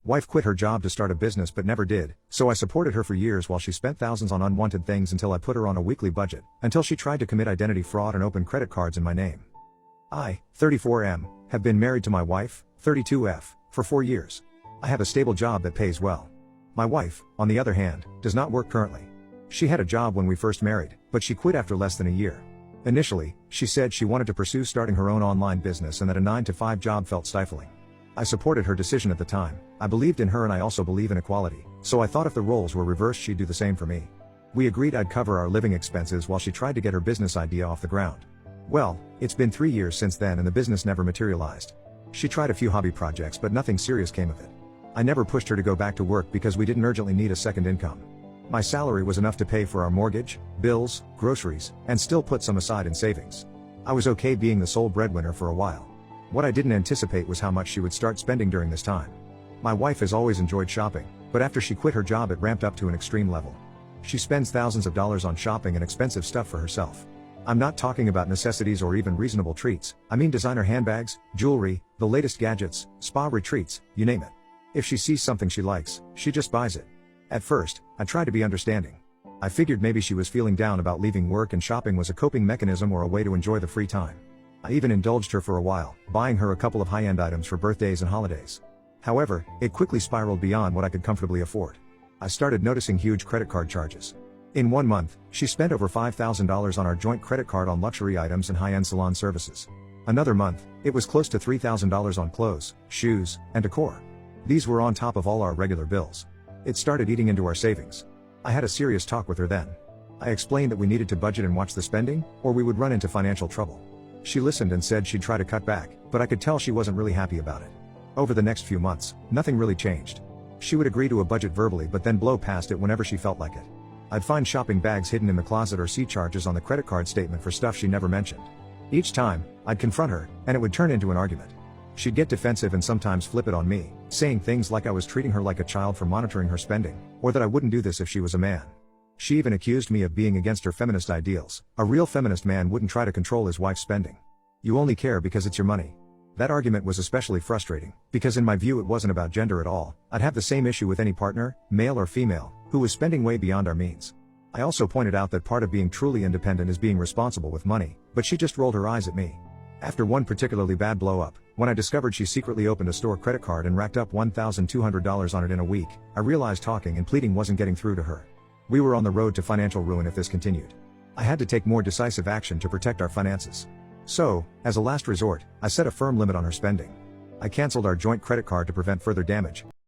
Wife quit her job to start a business but never did, so I supported her for years while she spent thousands on unwanted things until I put her on a weekly budget, until she tried to commit identity fraud and open credit cards in my name. I, 34M, have been married to my wife, 32F, for 4 years. I have a stable job that pays well. My wife, on the other hand, does not work currently. She had a job when we first married, but she quit after less than a year. Initially, she said she wanted to pursue starting her own online business and that a 9-to-5 job felt stifling. I supported her decision at the time. I believed in her and I also believe in equality, so I thought if the roles were reversed she'd do the same for me. We agreed I'd cover our living expenses while she tried to get her business idea off the ground. Well, it's been 3 years since then and the business never materialized. She tried a few hobby projects but nothing serious came of it. I never pushed her to go back to work because we didn't urgently need a second income. My salary was enough to pay for our mortgage, bills, groceries, and still put some aside in savings. I was okay being the sole breadwinner for a while. What I didn't anticipate was how much she would start spending during this time. My wife has always enjoyed shopping, but after she quit her job it ramped up to an extreme level. She spends thousands of dollars on shopping and expensive stuff for herself. I'm not talking about necessities or even reasonable treats, I mean designer handbags, jewelry, the latest gadgets, spa retreats, you name it. If she sees something she likes, she just buys it. At first, I tried to be understanding. I figured maybe she was feeling down about leaving work and shopping was a coping mechanism or a way to enjoy the free time. I even indulged her for a while, buying her a couple of high-end items for birthdays and holidays. However, it quickly spiraled beyond what I could comfortably afford. I started noticing huge credit card charges. In 1 month, she spent over $5,000 on our joint credit card on luxury items and high-end salon services. Another month, it was close to $3,000 on clothes, shoes, and decor. These were on top of all our regular bills. It started eating into our savings. I had a serious talk with her then. I explained that we needed to budget and watch the spending, or we would run into financial trouble. She listened and said she'd try to cut back, but I could tell she wasn't really happy about it. Over the next few months, nothing really changed. She would agree to a budget verbally but then blow past it whenever she felt like it. I'd find shopping bags hidden in the closet or see charges on the credit card statement for stuff she never mentioned. Each time, I'd confront her, and it would turn into an argument. She'd get defensive and sometimes flip it on me, saying things like I was treating her like a child for monitoring her spending, or that I wouldn't do this if she was a man. She even accused me of being against her feminist ideals. A real feminist man wouldn't try to control his wife's spending. You only care because it's your money. That argument was especially frustrating, because in my view it wasn't about gender at all. I'd have the same issue with any partner, male or female, who was spending way beyond our means. I also pointed out that part of being truly independent is being responsible with money, but she just rolled her eyes at me. After one particularly bad blow-up, when I discovered she secretly opened a store credit card and racked up $1,200 on it in a week, I realized talking and pleading wasn't getting through to her. We were on the road to financial ruin if this continued. I had to take more decisive action to protect our finances. So, as a last resort, I set a firm limit on her spending. I canceled our joint credit card to prevent further damage.